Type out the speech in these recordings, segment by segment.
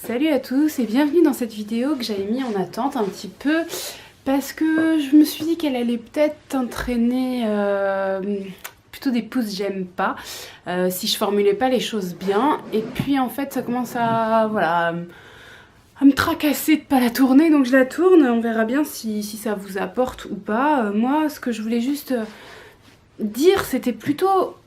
Salut à tous et bienvenue dans cette vidéo que j'avais mis en attente un petit peu parce que je me suis dit qu'elle allait peut-être entraîner plutôt des pouces j'aime pas si je formulais pas les choses bien, et puis en fait ça commence à me tracasser de pas la tourner, donc je la tourne. On verra bien si ça vous apporte ou pas. Moi ce que je voulais juste dire, c'était plutôt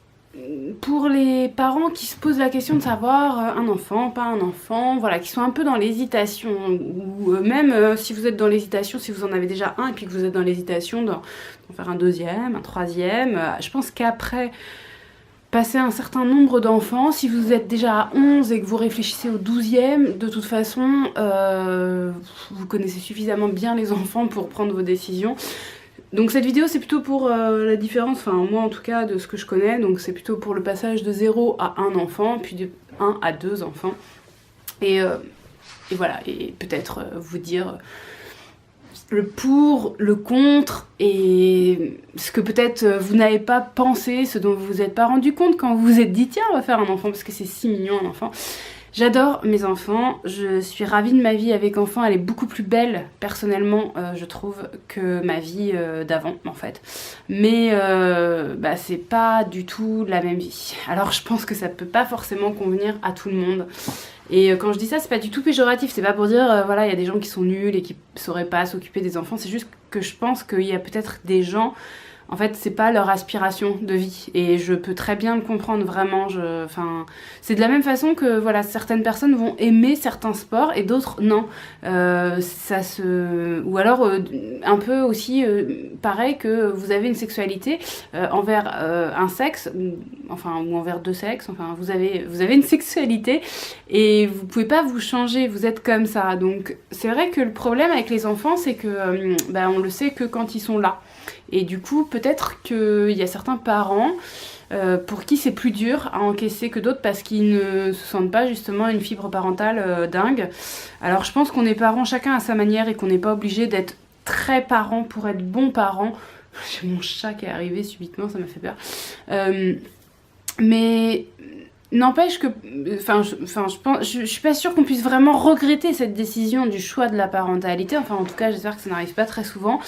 pour les parents qui se posent la question de savoir un enfant, pas un enfant, voilà, qui sont un peu dans l'hésitation, ou même si vous êtes dans l'hésitation, si vous en avez déjà un et puis que vous êtes dans l'hésitation d'en faire un deuxième, un troisième, je pense qu'après passer un certain nombre d'enfants, si vous êtes déjà à 11 et que vous réfléchissez au 12e, de toute façon, vous connaissez suffisamment bien les enfants pour prendre vos décisions. Donc cette vidéo c'est plutôt pour la différence, enfin moi en tout cas de ce que je connais, donc c'est plutôt pour le passage de 0 à 1 enfant, puis de 1 à 2 enfants. Et voilà, et peut-être vous dire le pour, le contre, et ce que peut-être vous n'avez pas pensé, ce dont vous vous êtes pas rendu compte quand vous vous êtes dit tiens on va faire un enfant parce que c'est si mignon un enfant. J'adore mes enfants, je suis ravie de ma vie avec enfants, elle est beaucoup plus belle personnellement je trouve que ma vie d'avant en fait. Mais c'est pas du tout la même vie. Alors je pense que ça peut pas forcément convenir à tout le monde. Et quand je dis ça, c'est pas du tout péjoratif, c'est pas pour dire voilà il y a des gens qui sont nuls et qui sauraient pas s'occuper des enfants, c'est juste que je pense qu'il y a peut-être des gens, en fait, c'est pas leur aspiration de vie. Et je peux très bien le comprendre, vraiment. C'est de la même façon que voilà, certaines personnes vont aimer certains sports et d'autres non. Ou alors, un peu aussi, pareil que vous avez une sexualité envers un sexe, ou envers deux sexes. Enfin, vous avez une sexualité et vous pouvez pas vous changer, vous êtes comme ça. Donc, c'est vrai que le problème avec les enfants, c'est que on le sait que quand ils sont là. Et du coup, peut-être qu'il y a certains parents pour qui c'est plus dur à encaisser que d'autres parce qu'ils ne se sentent pas justement une fibre parentale dingue. Alors je pense qu'on est parents chacun à sa manière et qu'on n'est pas obligé d'être très parents pour être bons parents. J'ai mon chat qui est arrivé subitement, ça m'a fait peur. Mais n'empêche que, je suis pas sûre qu'on puisse vraiment regretter cette décision du choix de la parentalité. Enfin, en tout cas, j'espère que ça n'arrive pas très souvent.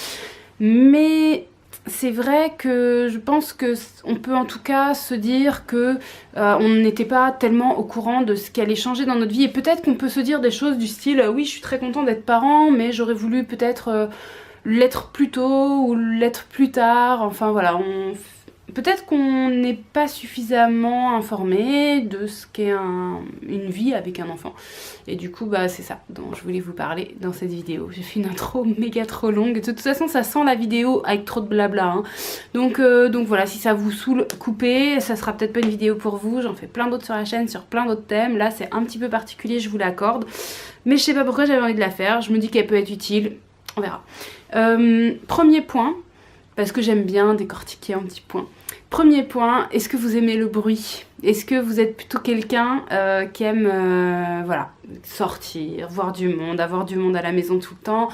Mais c'est vrai que je pense qu'on peut en tout cas se dire que on n'était pas tellement au courant de ce qui allait changer dans notre vie. Et peut-être qu'on peut se dire des choses du style oui, je suis très content d'être parent, mais j'aurais voulu peut-être l'être plus tôt ou l'être plus tard. Enfin voilà, peut-être qu'on n'est pas suffisamment informé de ce qu'est une vie avec un enfant. Et du coup, c'est ça dont je voulais vous parler dans cette vidéo. J'ai fait une intro méga trop longue. De toute façon, ça sent la vidéo avec trop de blabla. Hein. Donc voilà, si ça vous saoule, coupez. Ça sera peut-être pas une vidéo pour vous. J'en fais plein d'autres sur la chaîne, sur plein d'autres thèmes. Là, c'est un petit peu particulier, je vous l'accorde. Mais je sais pas pourquoi j'avais envie de la faire. Je me dis qu'elle peut être utile. On verra. Premier point, parce que j'aime bien décortiquer un petit point. Premier point, est-ce que vous aimez le bruit? Est-ce que vous êtes plutôt quelqu'un qui aime sortir, voir du monde, avoir du monde à la maison tout le temps,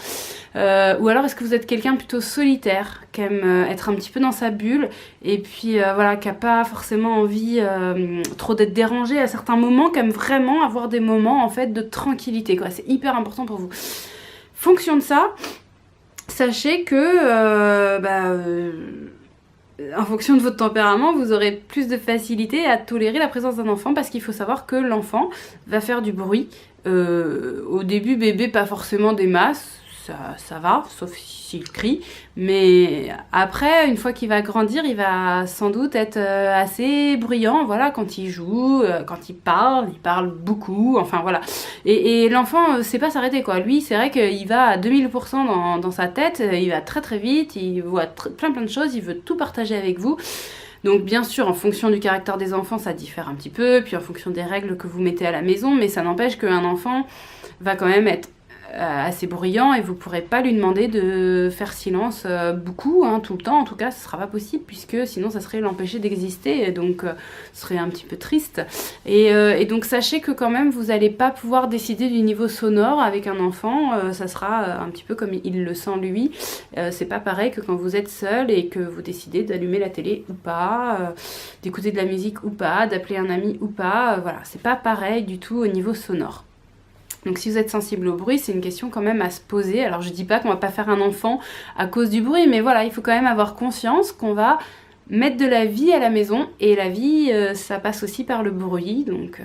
ou alors est-ce que vous êtes quelqu'un plutôt solitaire, qui aime être un petit peu dans sa bulle et puis qui n'a pas forcément envie trop d'être dérangé à certains moments, qui aime vraiment avoir des moments en fait de tranquillité, quoi. C'est hyper important pour vous. Fonction de ça, sachez que en fonction de votre tempérament, vous aurez plus de facilité à tolérer la présence d'un enfant, parce qu'il faut savoir que l'enfant va faire du bruit. Au début, bébé, pas forcément des masses, ça va, sauf s'il crie. Mais après, une fois qu'il va grandir, il va sans doute être assez bruyant, voilà, quand il joue, quand il parle beaucoup, enfin voilà. Et l'enfant sait pas s'arrêter, quoi. Lui, c'est vrai qu'il va à 2000% dans sa tête, il va très très vite, il voit plein de choses, il veut tout partager avec vous. Donc bien sûr, en fonction du caractère des enfants, ça diffère un petit peu, puis en fonction des règles que vous mettez à la maison, mais ça n'empêche qu'un enfant va quand même être assez bruyant et vous pourrez pas lui demander de faire silence beaucoup, hein, tout le temps. En tout cas, ce sera pas possible, puisque sinon ça serait l'empêcher d'exister, et donc ce serait un petit peu triste. Et donc sachez que quand même vous allez pas pouvoir décider du niveau sonore avec un enfant, ça sera un petit peu comme il le sent lui. C'est pas pareil que quand vous êtes seul et que vous décidez d'allumer la télé ou pas, d'écouter de la musique ou pas, d'appeler un ami ou pas, voilà, c'est pas pareil du tout au niveau sonore. Donc si vous êtes sensible au bruit, c'est une question quand même à se poser. Alors je dis pas qu'on va pas faire un enfant à cause du bruit, mais voilà, il faut quand même avoir conscience qu'on va mettre de la vie à la maison, et la vie ça passe aussi par le bruit. Donc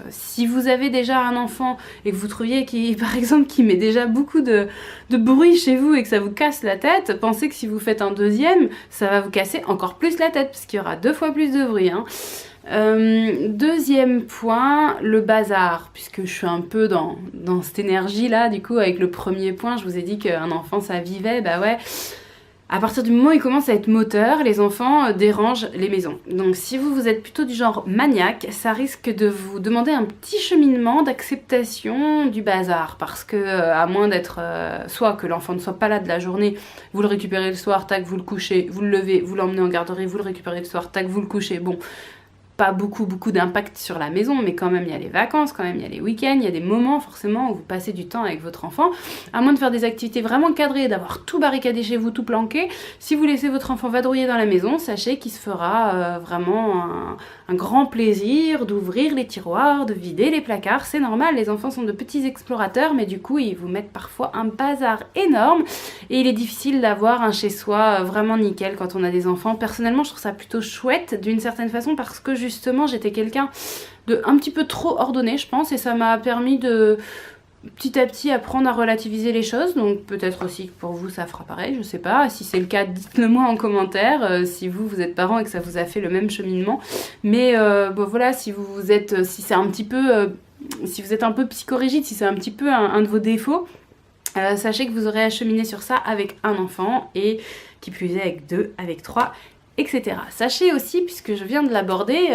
si vous avez déjà un enfant et que vous trouviez qui, par exemple, qui met déjà beaucoup de bruit chez vous et que ça vous casse la tête, pensez que si vous faites un deuxième, ça va vous casser encore plus la tête parce qu'il y aura 2 fois plus de bruit, hein. Deuxième point, le bazar, puisque je suis un peu dans cette énergie là, du coup avec le premier point, je vous ai dit qu'un enfant ça vivait, bah ouais. À partir du moment où ils commencent à être moteurs, les enfants dérangent les maisons. Donc si vous êtes plutôt du genre maniaque, ça risque de vous demander un petit cheminement d'acceptation du bazar. Parce que à moins d'être... soit que l'enfant ne soit pas là de la journée, vous le récupérez le soir, tac, vous le couchez, vous le levez, vous l'emmenez en garderie, vous le récupérez le soir, tac, vous le couchez. Bon, pas beaucoup d'impact sur la maison, mais quand même il y a les vacances, quand même il y a les week-ends, il y a des moments forcément où vous passez du temps avec votre enfant, à moins de faire des activités vraiment cadrées, d'avoir tout barricadé chez vous, tout planqué. Si vous laissez votre enfant vadrouiller dans la maison, sachez qu'il se fera vraiment un grand plaisir d'ouvrir les tiroirs, de vider les placards. C'est normal, les enfants sont de petits explorateurs, mais du coup ils vous mettent parfois un bazar énorme, et il est difficile d'avoir un chez-soi vraiment nickel quand on a des enfants. Personnellement je trouve ça plutôt chouette d'une certaine façon, parce que justement j'étais quelqu'un de un petit peu trop ordonné, je pense, et ça m'a permis de petit à petit apprendre à relativiser les choses. Donc peut-être aussi que pour vous ça fera pareil, je sais pas. Si c'est le cas, dites-le moi en commentaire, si vous êtes parent et que ça vous a fait le même cheminement. Mais bon voilà, si c'est un petit peu si vous êtes un peu psychorigide, si c'est un petit peu un de vos défauts, sachez que vous aurez à cheminer sur ça avec un enfant, et qui plus est avec 2, avec 3, etc. Sachez aussi, puisque je viens de l'aborder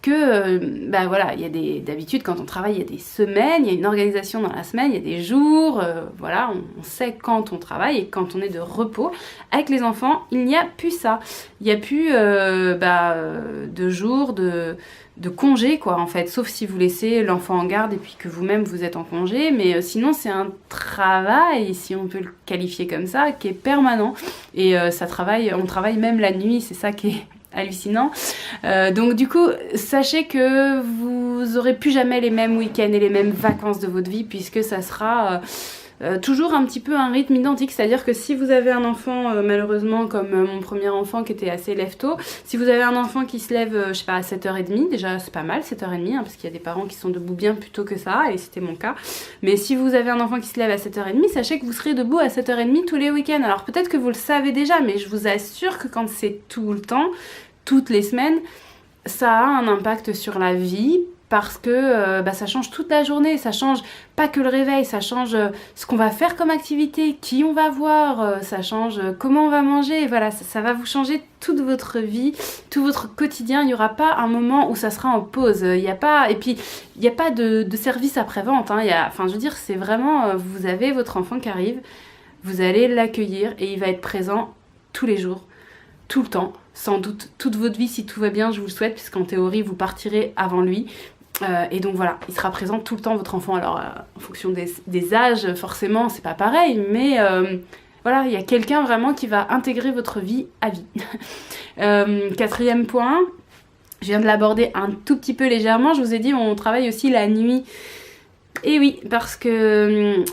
que bah voilà, il y a d'habitude quand on travaille, il y a des semaines, il y a une organisation dans la semaine, il y a des jours, voilà, on sait quand on travaille et quand on est de repos. Avec les enfants, il n'y a plus ça. Il n'y a plus de jours de congé, quoi, en fait, sauf si vous laissez l'enfant en garde et puis que vous-même vous êtes en congé, mais sinon c'est un travail, si on peut le qualifier comme ça, qui est permanent, et on travaille même la nuit, c'est ça qui est hallucinant. Donc du coup, sachez que vous aurez plus jamais les mêmes week-ends et les mêmes vacances de votre vie, puisque ça sera toujours un petit peu un rythme identique. C'est-à-dire que si vous avez un enfant, malheureusement, comme mon premier enfant qui était assez lève-tôt, si vous avez un enfant qui se lève, je sais pas, à 7h30, déjà c'est pas mal, 7h30, hein, parce qu'il y a des parents qui sont debout bien plus tôt que ça, et c'était mon cas. Mais si vous avez un enfant qui se lève à 7h30, sachez que vous serez debout à 7h30 tous les week-ends. Alors peut-être que vous le savez déjà, mais je vous assure que quand c'est tout le temps, toutes les semaines, ça a un impact sur la vie, parce que ça change toute la journée, ça change pas que le réveil, ça change ce qu'on va faire comme activité, qui on va voir, ça change comment on va manger, voilà, ça va vous changer toute votre vie, tout votre quotidien. Il n'y aura pas un moment où ça sera en pause, il n'y a pas, et puis il n'y a pas de service après-vente, hein, enfin je veux dire, c'est vraiment, vous avez votre enfant qui arrive, vous allez l'accueillir et il va être présent tous les jours, tout le temps, sans doute toute votre vie si tout va bien, je vous le souhaite, puisqu'en théorie vous partirez avant lui. Et donc voilà, il sera présent tout le temps, votre enfant. Alors en fonction des âges, forcément c'est pas pareil, mais voilà, il y a quelqu'un vraiment qui va intégrer votre vie à vie. Quatrième point, je viens de l'aborder un tout petit peu légèrement, je vous ai dit on travaille aussi la nuit. Et oui, parce que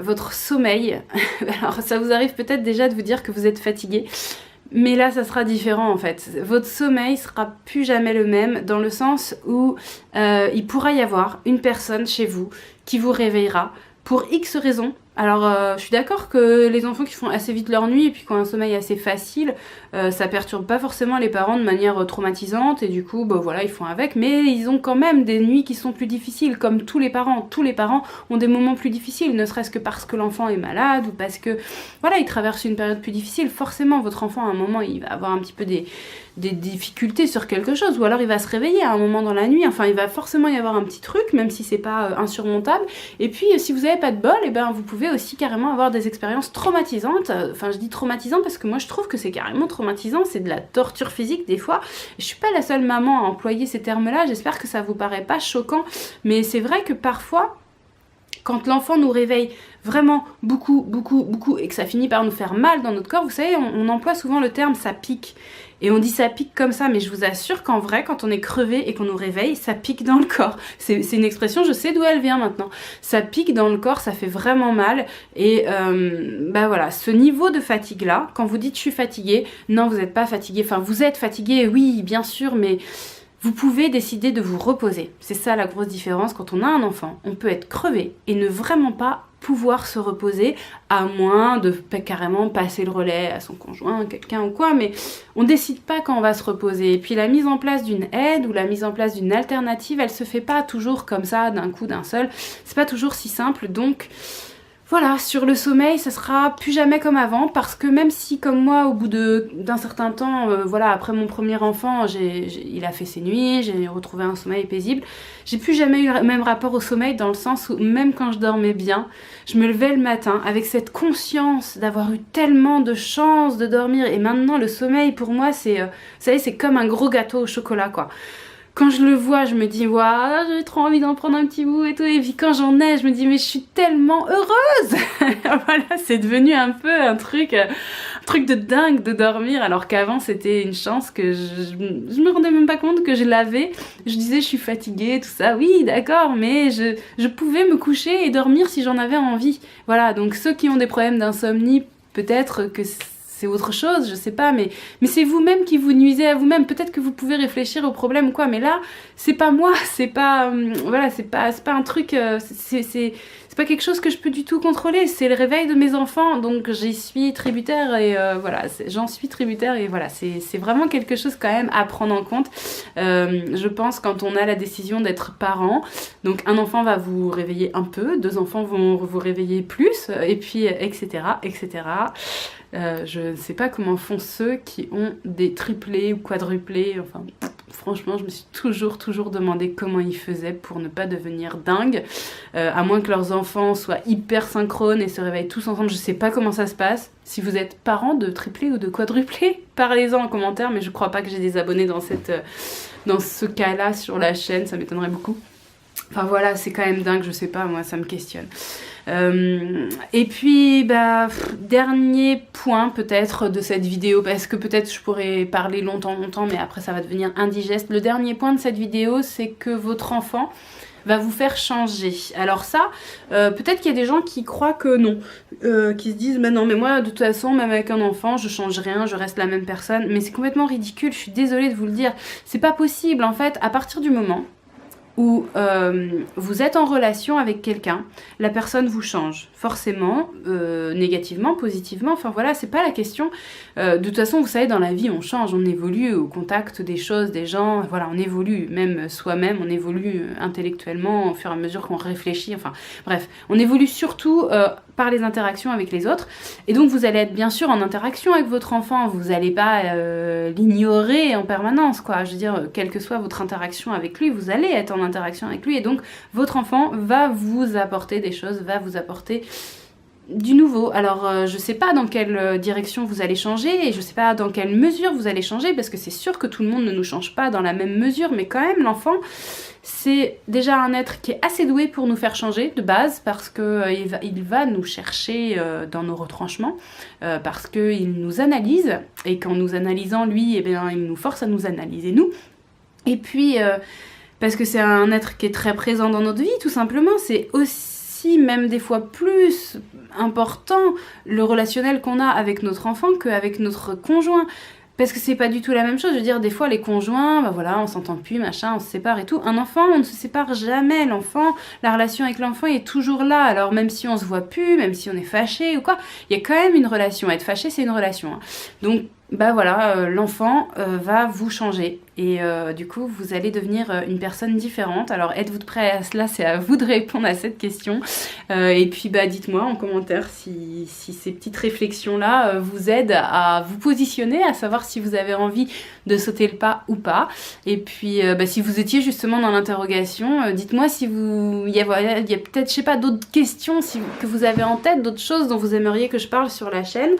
votre sommeil, alors ça vous arrive peut-être déjà de vous dire que vous êtes fatigué, mais là, ça sera différent en fait. Votre sommeil sera plus jamais le même, dans le sens où il pourra y avoir une personne chez vous qui vous réveillera pour X raisons. Alors, je suis d'accord que les enfants qui font assez vite leur nuit et puis qui ont un sommeil assez facile, ça perturbe pas forcément les parents de manière traumatisante, et du coup, voilà, ils font avec. Mais ils ont quand même des nuits qui sont plus difficiles, comme tous les parents. Tous les parents ont des moments plus difficiles, ne serait-ce que parce que l'enfant est malade ou parce que, voilà, il traverse une période plus difficile. Forcément, votre enfant, à un moment, il va avoir un petit peu des difficultés sur quelque chose, ou alors il va se réveiller à un moment dans la nuit. Enfin, il va forcément y avoir un petit truc, même si c'est pas insurmontable. Et puis, si vous avez pas de bol, vous pouvez aussi carrément avoir des expériences traumatisantes. Enfin, je dis traumatisant parce que moi je trouve que c'est carrément traumatisant, c'est de la torture physique des fois. Je suis pas la seule maman à employer ces termes-là, j'espère que ça vous paraît pas choquant, mais c'est vrai que parfois quand l'enfant nous réveille vraiment beaucoup, et que ça finit par nous faire mal dans notre corps, vous savez, on emploie souvent le terme ça pique. Et on dit ça pique comme ça, mais je vous assure qu'en vrai, quand on est crevé et qu'on nous réveille, ça pique dans le corps. C'est une expression, je sais d'où elle vient maintenant. Ça pique dans le corps, ça fait vraiment mal. Et bah voilà, ce niveau de fatigue-là, quand vous dites je suis fatiguée, non, vous n'êtes pas fatigué. Enfin, vous êtes fatigué, oui, bien sûr, mais vous pouvez décider de vous reposer. C'est ça la grosse différence. Quand on a un enfant, on peut être crevé et ne vraiment pas pouvoir se reposer, à moins de carrément passer le relais à son conjoint, quelqu'un ou quoi, mais on décide pas quand on va se reposer. Et puis la mise en place d'une aide ou la mise en place d'une alternative, elle se fait pas toujours comme ça, d'un coup, d'un seul. C'est pas toujours si simple, donc voilà, sur le sommeil, ça sera plus jamais comme avant, parce que même si, comme moi, au bout d'un certain temps, voilà, après mon premier enfant, il a fait ses nuits, j'ai retrouvé un sommeil paisible, j'ai plus jamais eu le même rapport au sommeil, dans le sens où même quand je dormais bien, je me levais le matin avec cette conscience d'avoir eu tellement de chance de dormir, et maintenant le sommeil pour moi, c'est, vous savez, c'est comme un gros gâteau au chocolat, quoi. Quand je le vois, je me dis, waouh, j'ai trop envie d'en prendre un petit bout et tout. Et puis quand j'en ai, je me dis, mais je suis tellement heureuse. Voilà, c'est devenu un peu un truc de dingue de dormir. Alors qu'avant, c'était une chance que je me rendais même pas compte que je l'avais. Je disais, je suis fatiguée, tout ça. Oui, d'accord, mais je pouvais me coucher et dormir si j'en avais envie. Voilà, donc ceux qui ont des problèmes d'insomnie, peut-être que c'est autre chose, je sais pas, mais c'est vous-même qui vous nuisez à vous-même. Peut-être que vous pouvez réfléchir au problème ou quoi, mais là, c'est pas moi, c'est pas, voilà, c'est pas un truc, c'est pas quelque chose que je peux du tout contrôler. C'est le réveil de mes enfants, donc j'y suis tributaire et voilà, j'en suis tributaire et voilà, c'est vraiment quelque chose quand même à prendre en compte. Je pense quand on a la décision d'être parent, donc un enfant va vous réveiller un peu, 2 enfants vont vous réveiller plus, et puis etc. Je ne sais pas comment font ceux qui ont des triplés ou quadruplés, enfin franchement je me suis toujours demandé comment ils faisaient pour ne pas devenir dingues, à moins que leurs enfants soient hyper synchrones et se réveillent tous ensemble, je sais pas comment ça se passe. Si vous êtes parents de triplés ou de quadruplés, parlez-en en commentaire, mais je crois pas que j'ai des abonnés dans ce cas-là sur la chaîne, ça m'étonnerait beaucoup. Enfin voilà, c'est quand même dingue, je sais pas, moi ça me questionne. Et puis bah dernier point peut-être de cette vidéo, parce que peut-être je pourrais parler longtemps mais après ça va devenir indigeste. Le dernier point de cette vidéo, c'est que votre enfant va vous faire changer. Alors ça, peut-être qu'il y a des gens qui croient que non, qui se disent mais non, mais moi de toute façon même avec un enfant je change rien, je reste la même personne, mais c'est complètement ridicule, je suis désolée de vous le dire, c'est pas possible en fait. À partir du moment où vous êtes en relation avec quelqu'un, la personne vous change, forcément, négativement, positivement, enfin voilà, c'est pas la question. De toute façon, vous savez, dans la vie, on change, on évolue au contact des choses, des gens, voilà, on évolue, même soi-même, on évolue intellectuellement au fur et à mesure qu'on réfléchit, enfin bref, on évolue surtout par les interactions avec les autres, et donc vous allez être bien sûr en interaction avec votre enfant, vous n'allez pas l'ignorer en permanence, quoi, je veux dire, quelle que soit votre interaction avec lui, vous allez être en interaction avec lui, et donc votre enfant va vous apporter des choses, va vous apporter du nouveau. Alors je sais pas dans quelle direction vous allez changer, et je sais pas dans quelle mesure vous allez changer, parce que c'est sûr que tout le monde ne nous change pas dans la même mesure, mais quand même l'enfant, c'est déjà un être qui est assez doué pour nous faire changer de base, parce que il va nous chercher dans nos retranchements, parce qu'il nous analyse, et qu'en nous analysant lui, eh bien, il nous force à nous analyser nous, et puis parce que c'est un être qui est très présent dans notre vie, tout simplement. C'est aussi, même des fois plus important, le relationnel qu'on a avec notre enfant qu'avec notre conjoint. Parce que c'est pas du tout la même chose. Je veux dire, des fois, les conjoints, bah voilà, on s'entend plus, machin, on se sépare et tout. Un enfant, on ne se sépare jamais. L'enfant, la relation avec l'enfant est toujours là. Alors, même si on se voit plus, même si on est fâché ou quoi, il y a quand même une relation. Être fâché, c'est une relation. Hein. Donc, bah voilà, l'enfant va vous changer. Et du coup, vous allez devenir une personne différente. Alors, êtes-vous prêts à cela? C'est à vous de répondre à cette question. Et puis, bah, dites-moi en commentaire si ces petites réflexions-là vous aident à vous positionner, à savoir si vous avez envie de sauter le pas ou pas. Et puis, bah, si vous étiez justement dans l'interrogation, dites-moi si il y a peut-être, je sais pas, d'autres questions que vous avez en tête, d'autres choses dont vous aimeriez que je parle sur la chaîne.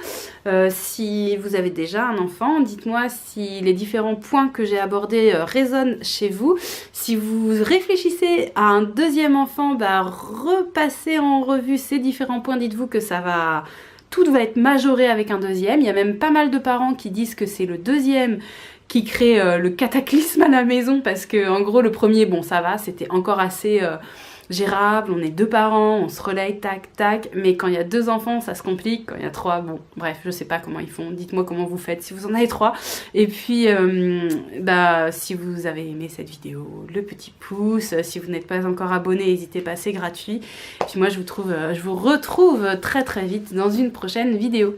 Si vous avez déjà un enfant, dites-moi si les différents points que j'ai abordées résonnent chez vous. Si vous réfléchissez à un deuxième enfant, bah, repassez en revue ces différents points. Dites-vous que tout va être majoré avec un deuxième. Il y a même pas mal de parents qui disent que c'est le deuxième qui crée le cataclysme à la maison parce que en gros le premier, bon ça va, c'était encore assez gérable, on est 2 parents, on se relaye, tac, tac, mais quand il y a 2 enfants, ça se complique, quand il y a 3, bon, bref, je sais pas comment ils font, dites-moi comment vous faites si vous en avez 3, et puis, si vous avez aimé cette vidéo, le petit pouce, si vous n'êtes pas encore abonné, n'hésitez pas, c'est gratuit, puis moi je vous retrouve très très vite dans une prochaine vidéo.